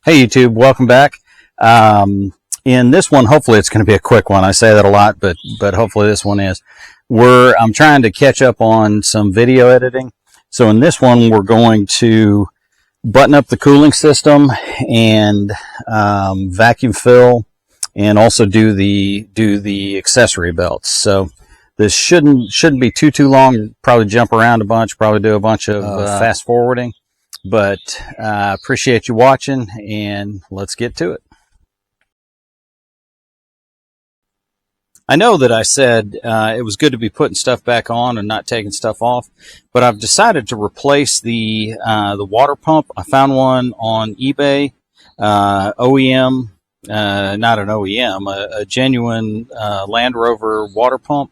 Hey YouTube, welcome back. In this one, hopefully it's going to be a quick one. I say that a lot, but hopefully this one is. I'm trying to catch up on some video editing. So in this one, we're going to button up the cooling system and vacuum fill, and also do the accessory belts. So this shouldn't be too long. Probably jump around a bunch. Probably do a bunch of fast forwarding. But appreciate you watching, and let's get to it. I know that I said it was good to be putting stuff back on and not taking stuff off, but I've decided to replace the water pump. I found one on eBay, OEM, not an OEM, a genuine Land Rover water pump,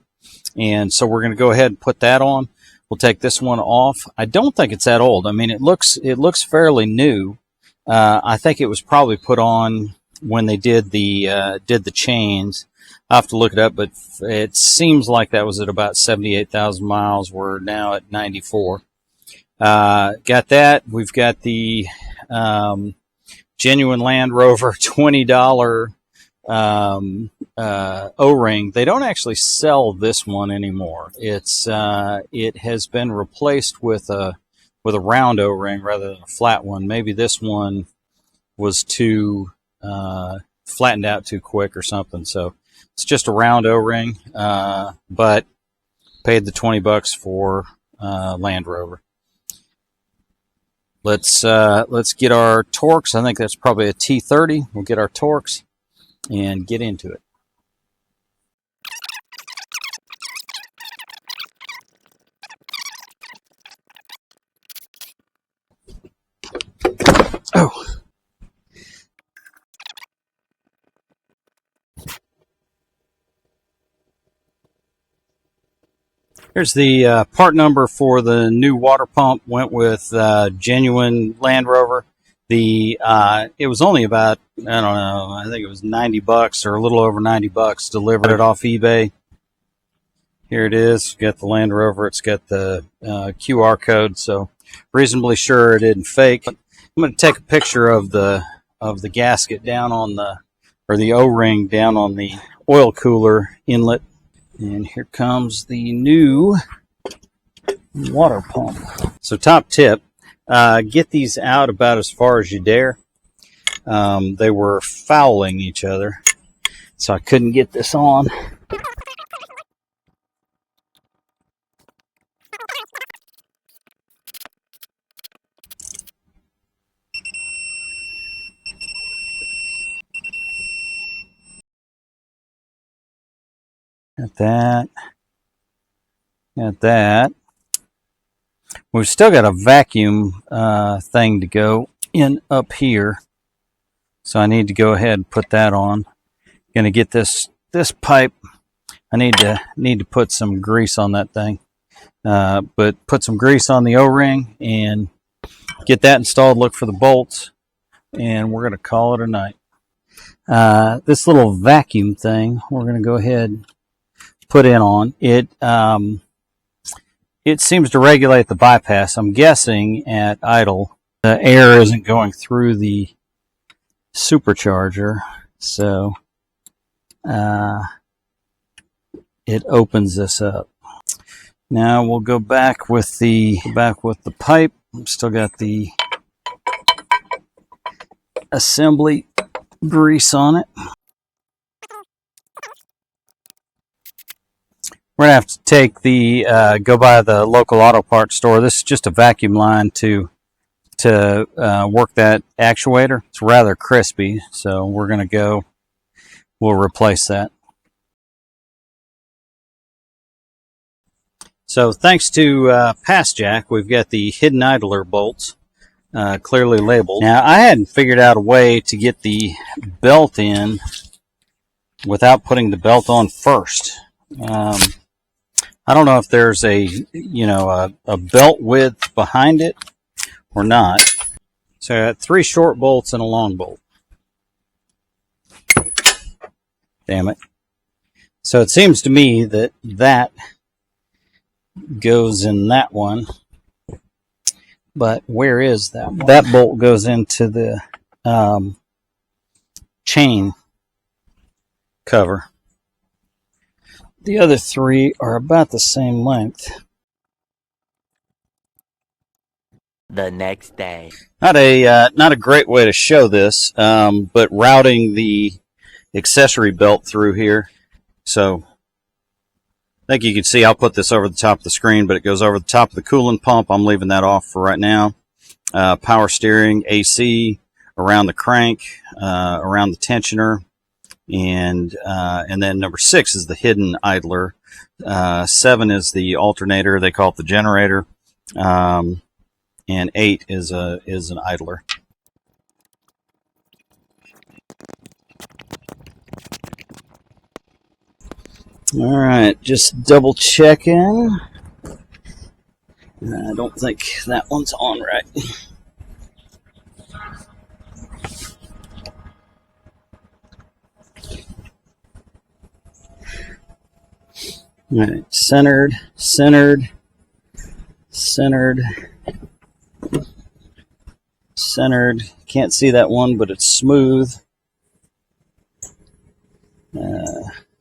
and so we're going to go ahead and put that on. We'll take this one off. I don't think it's that old. I mean, it looks fairly new. I think it was probably put on when they did the chains. I'll have to look it up, but it seems like that was at about 78,000 miles. We're now at 94. Got that. We've got the genuine Land Rover $20 O-ring. They don't actually sell this one anymore. It has been replaced with a round O-ring rather than a flat one. Maybe this one was too flattened out too quick or something. So it's just a round O-ring, but paid the $20 for Land Rover. Let's get our Torx. I think that's probably a T30. We'll get our Torx and get into it. Oh. Here's the part number for the new water pump. Went with genuine Land Rover. It was only about, I don't know, I think it was $90 or a little over $90. Delivered it off eBay. Here it is. Got the Land Rover. It's got the QR code, so reasonably sure it isn't fake. I'm going to take a picture of the gasket down on the O-ring down on the oil cooler inlet. And here comes the new water pump. So top tip, get these out about as far as you dare. They were fouling each other, so I couldn't get this on. Got that. Got that. We've still got a vacuum thing to go in up here, so I need to go ahead and put that on. Going to get this pipe. I need to put some grease on that thing, but put some grease on the O-ring and get that installed. Look for the bolts, and we're going to call it a night. This little vacuum thing, we're going to go ahead and put in on it. It seems to regulate the bypass. I'm guessing at idle the air isn't going through the supercharger, so it opens this up. Now we'll go back with the pipe. Still got the assembly grease on it. We're gonna have to take go by the local auto parts store. This is just a vacuum line to work that actuator. It's rather crispy, so we'll replace that. So thanks to Pass Jack, we've got the hidden idler bolts clearly labeled. Now I hadn't figured out a way to get the belt in without putting the belt on first. I don't know if there's a belt width behind it or not. So I got 3 short bolts and a long bolt. Damn it. So it seems to me that goes in that one. But where is that one? That bolt goes into the chain cover. The other three are about the same length. The next day. Not a great way to show this, but routing the accessory belt through here. So I think you can see I'll put this over the top of the screen, but it goes over the top of the coolant pump. I'm leaving that off for right now. Power steering, AC, around the crank, around the tensioner. And then number 6 is the hidden idler. 7 is the alternator. They call it the generator. And 8 is an idler. All right, just double checking. I don't think that one's on right. All right, centered, centered, centered, centered. Can't see that one, but it's smooth.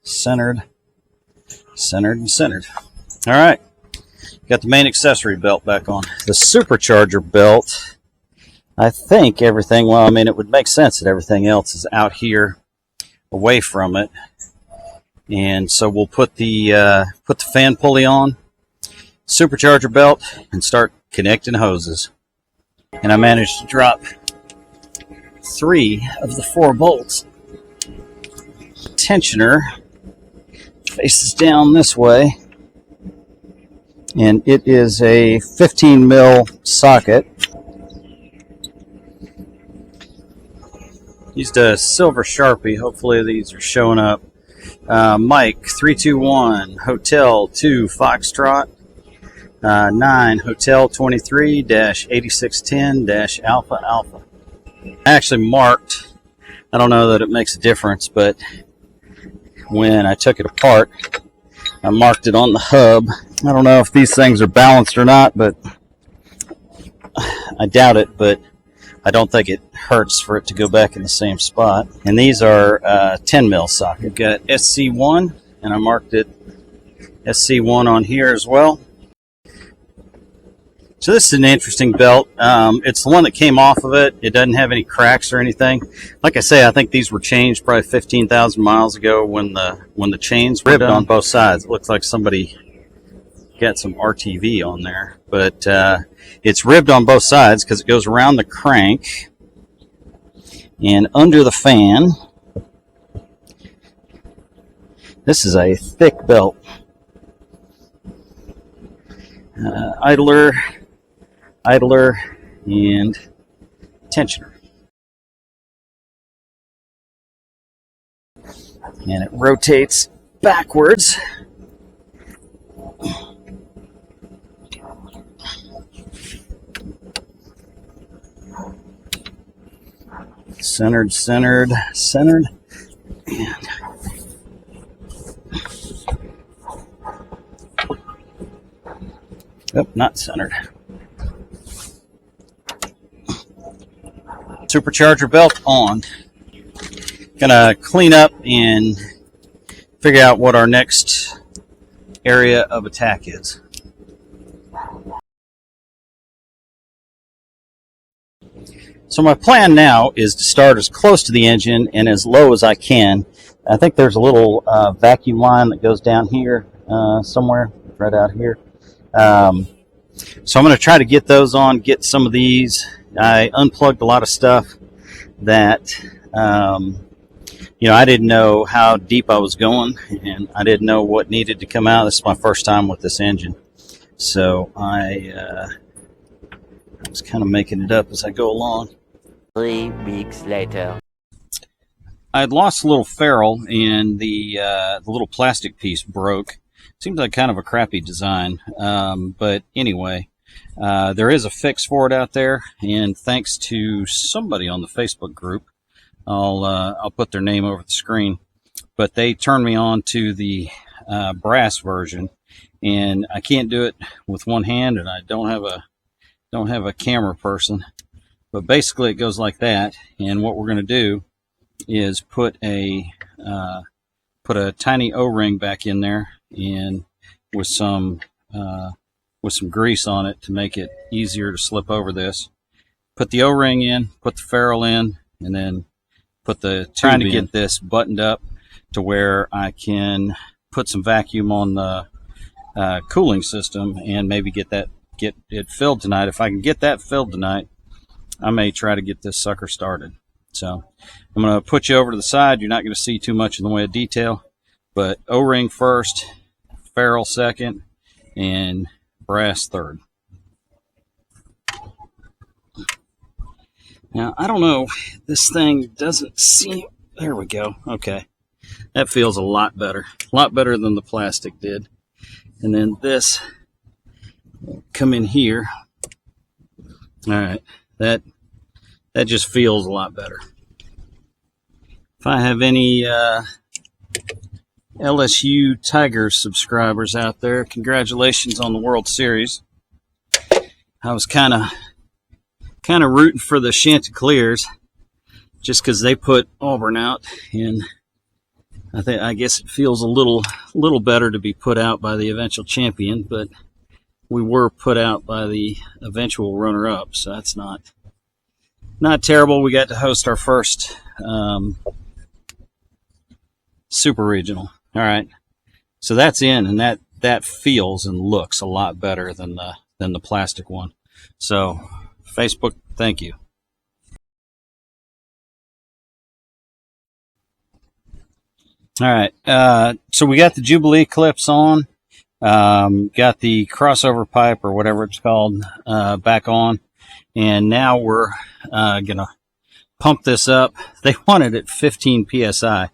Centered, centered, and centered. All right, got the main accessory belt back on. The supercharger belt, I think everything, well, I mean, it would make sense that everything else is out here away from it. And so we'll put the fan pulley on, supercharger belt, and start connecting hoses. And I managed to drop 3 of the 4 bolts. Tensioner faces down this way, and it is a 15mm socket. Used a silver Sharpie. Hopefully these are showing up. Mike 321 Hotel 2 Foxtrot 9 Hotel 23-8610 Alpha. I actually marked, I don't know that it makes a difference, but when I took it apart, I marked it on the hub. I don't know if these things are balanced or not, but I doubt it, but I don't think it hurts for it to go back in the same spot. And these are 10mm socket. We've got SC1, and I marked it SC1 on here as well. So this is an interesting belt. It's the one that came off of it. It doesn't have any cracks or anything. Like I say, I think these were changed probably 15,000 miles ago when the chains were ribbed on both sides. It looks like somebody got some RTV on there, but it's ribbed on both sides because it goes around the crank and under the fan. This is a thick belt. Idler, and tensioner. And it rotates backwards. Centered, centered, centered, and oh, not centered. Supercharger belt on. Gonna clean up and figure out what our next area of attack is. So my plan now is to start as close to the engine and as low as I can. I think there's a little vacuum line that goes down here somewhere, right out here. So I'm going to try to get those on, get some of these. I unplugged a lot of stuff that, I didn't know how deep I was going, and I didn't know what needed to come out. This is my first time with this engine. So I was kind of making it up as I go along. 3 weeks later. I had lost a little ferrule, and the little plastic piece broke. Seems like kind of a crappy design, but anyway, there is a fix for it out there, and thanks to somebody on the Facebook group, I'll put their name over the screen, but they turned me on to the brass version, and I can't do it with one hand, and I don't have a camera person, But basically it goes like that, and what we're going to do is put a tiny O-ring back in there, and with some grease on it to make it easier to slip over this. Put the O-ring in, put the ferrule in, and then put the tube trying to get this buttoned up to where I can put some vacuum on the cooling system and maybe get it filled tonight. If I can get that filled tonight, I may try to get this sucker started. So I'm going to put you over to the side. You're not going to see too much in the way of detail, but O-ring first, ferrule second, and brass third. Now, I don't know, this thing doesn't seem, there we go, okay. That feels a lot better than the plastic did. And then this, come in here. All right, that just feels a lot better. If I have any LSU Tigers subscribers out there, congratulations on the World Series. I was kind of rooting for the Chanticleers just because they put Auburn out, and I guess it feels a little better to be put out by the eventual champion, but we were put out by the eventual runner-up, so that's not terrible. We got to host our first Super Regional. All right, so that's in, and that feels and looks a lot better than the plastic one. So Facebook, thank you. All right, so we got the Jubilee clips on, got the crossover pipe or whatever it's called back on, and now we're gonna pump this up. They want it at 15 psi.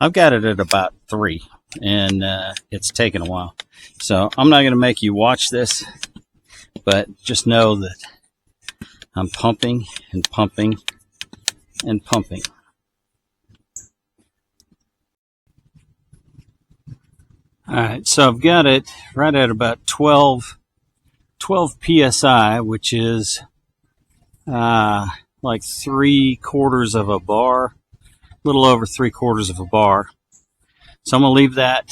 I've got it at about 3, and it's taken a while. So I'm not gonna make you watch this, but just know that I'm pumping and pumping and pumping. All right, so I've got it right at about 12 psi, which is like 3/4 of a bar, a little over 3/4 of a bar. So I'm gonna leave that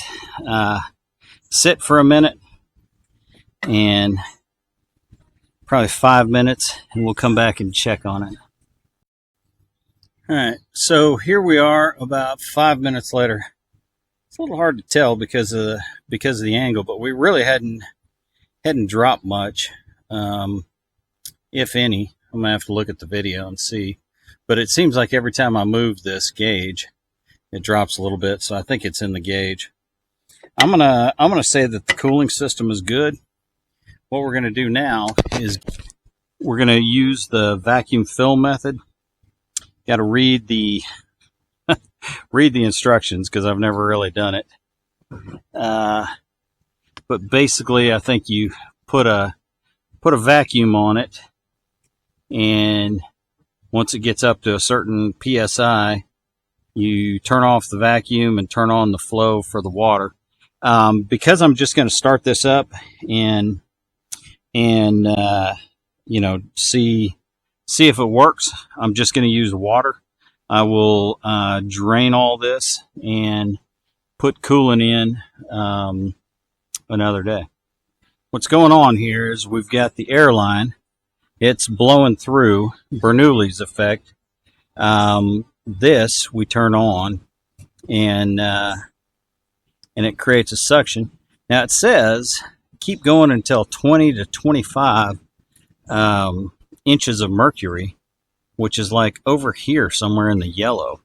sit for a minute, and probably 5 minutes, and we'll come back and check on it. All right, so here we are about 5 minutes later. It's a little hard to tell because of the angle, but we really hadn't dropped much, if any. I'm gonna have to look at the video and see, but it seems like every time I move this gauge, it drops a little bit. So I think it's in the gauge. I'm gonna say that the cooling system is good. What we're gonna do now is we're gonna use the vacuum fill method. Got to read the instructions because I've never really done it. But basically, I think you put a vacuum on it, and once it gets up to a certain psi, you turn off the vacuum and turn on the flow for the water. Because I'm just going to start this up and see if it works. I'm just going to use water. I will drain all this and put coolant in another day. What's going on here is we've got the air line. It's blowing through, Bernoulli's effect. This we turn on, and it creates a suction. Now it says keep going until 20 to 25 inches of mercury, which is like over here somewhere in the yellow.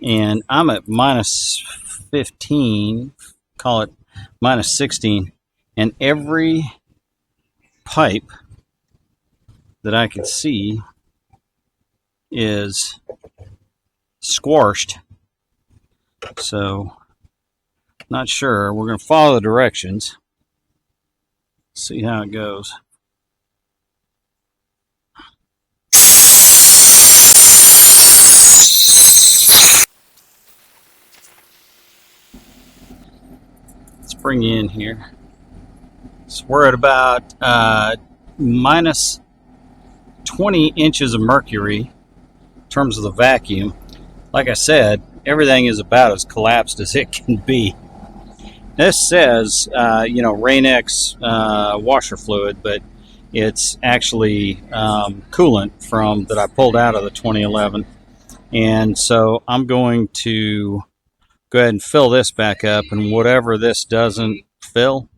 And I'm at minus 15, call it minus 16, and every pipe that I can see is squashed. So, not sure. We're going to follow the directions, see how it goes. Let's bring you in here. So we're at about minus 20 inches of mercury in terms of the vacuum. Like I said, everything is about as collapsed as it can be. This says, Rain-X washer fluid, but it's actually coolant that I pulled out of the 2011. And so I'm going to go ahead and fill this back up, and whatever this doesn't fill,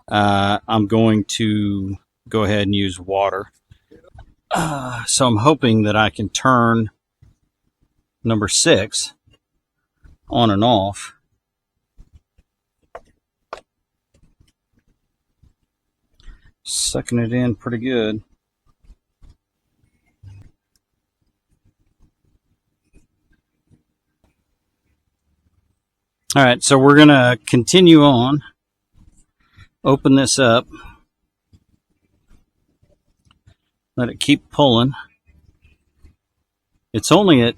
I'm going to go ahead and use water. So I'm hoping that I can turn number 6 on and off. Sucking it in pretty good. All right, so we're going to continue on. Open this up. Let it keep pulling. It's only at,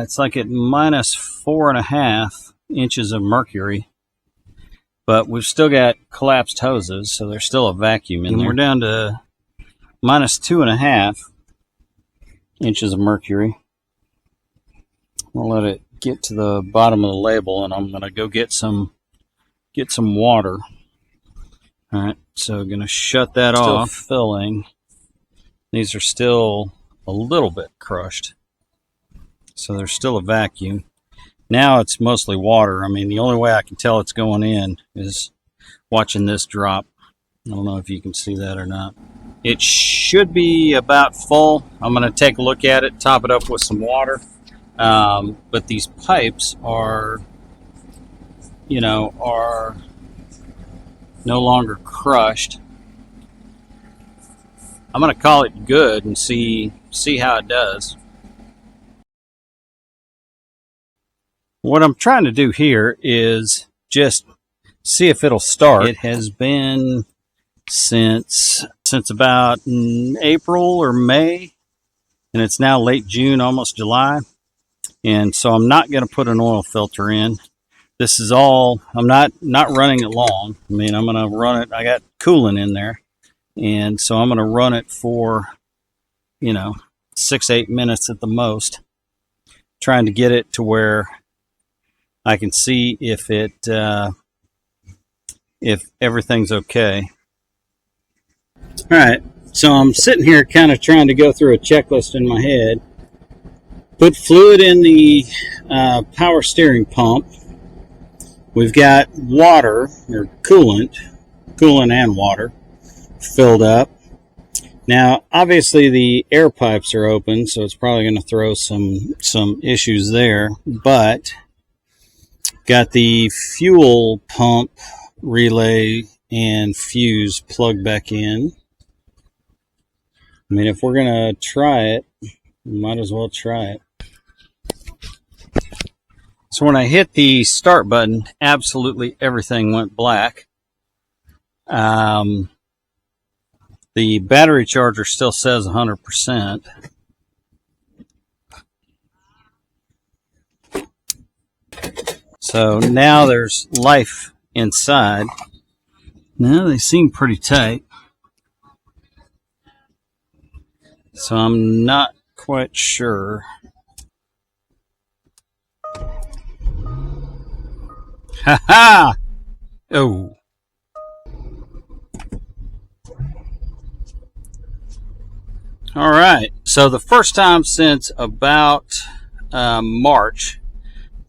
it's like at minus 4.5 inches of mercury. But we've still got collapsed hoses, so there's still a vacuum in there. We're down to minus 2.5 inches of mercury. We'll let it get to the bottom of the label, and I'm going to go get some water. All right, so I'm going to shut that off. Filling. These are still a little bit crushed, so there's still a vacuum. Now it's mostly water. I mean, the only way I can tell it's going in is watching this drop. I don't know if you can see that or not. It should be about full. I'm going to take a look at it, top it up with some water. But these pipes are no longer crushed. I'm going to call it good and see how it does. What I'm trying to do here is just see if it'll start. It has been since about April or May, and it's now late June, almost July. And so I'm not going to put an oil filter in. This is all, I'm not running it long. I mean, I'm going to run it, I got coolant in there. And so I'm going to run it for, 6-8 minutes at the most, trying to get it to where I can see if everything's okay. All right, so I'm sitting here kind of trying to go through a checklist in my head. Put fluid in the power steering pump. We've got water, or coolant and water filled up. Now, obviously the air pipes are open, so it's probably going to throw some issues there, but got the fuel pump relay and fuse plugged back in. I mean, if we're going to try it, we might as well try it. So when I hit the start button, absolutely everything went black. The battery charger still says 100%. So now there's life inside. Now they seem pretty tight. So I'm not quite sure. Ha ha! Oh. All right. So the first time since about March,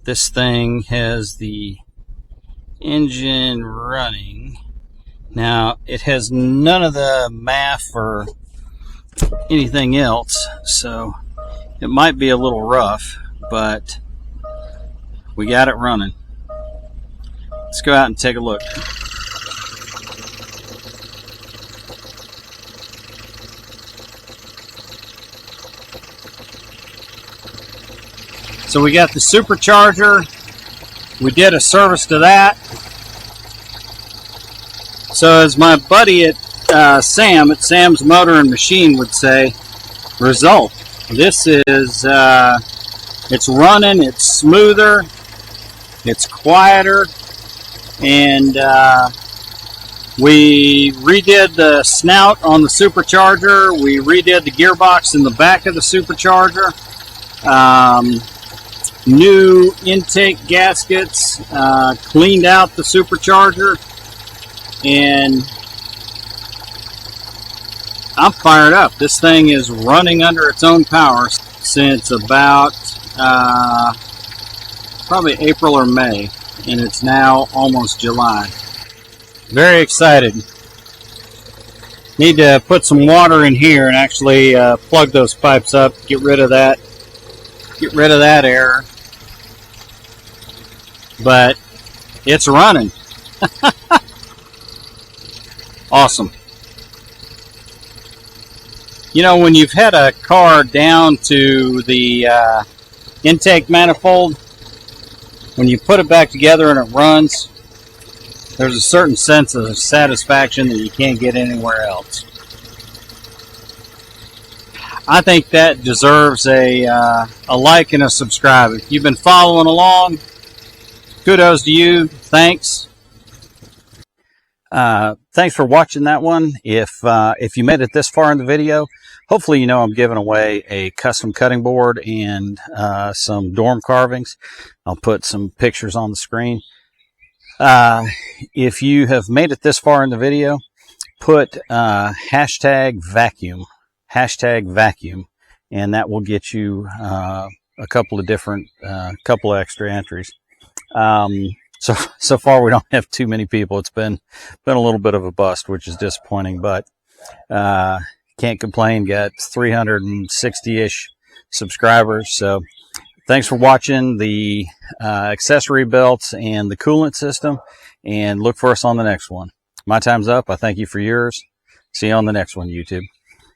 this thing has the engine running. Now, it has none of the MAF or anything else, so it might be a little rough, but we got it running. Let's go out and take a look. So we got the supercharger. We did a service to that. So as my buddy at Sam at Sam's Motor and Machine would say, result. This is it's running, it's smoother, it's quieter, and We redid the snout on the supercharger. We redid the gearbox in the back of the supercharger. New intake gaskets, cleaned out the supercharger, and I'm fired up. This thing is running under its own power since about probably April or May, and it's now almost July. Very excited. Need to put some water in here and actually plug those pipes up, get rid of that air. But it's running. Awesome. You know, when you've had a car down to the intake manifold, when you put it back together and it runs, there's a certain sense of satisfaction that you can't get anywhere else. I think that deserves a like and a subscribe. If you've been following along, kudos to you. Thanks. Thanks for watching that one. If you made it this far in the video, hopefully you know I'm giving away a custom cutting board and some dorm carvings. I'll put some pictures on the screen. If you have made it this far in the video, put hashtag vacuum, and that will get you a couple of different, couple of extra entries. So far we don't have too many people. It's been a little bit of a bust, which is disappointing, but can't complain. Got 360-ish subscribers. So thanks for watching the accessory belts and the coolant system, and look for us on the next one. My time's up. I thank you for yours. See you on the next one, YouTube.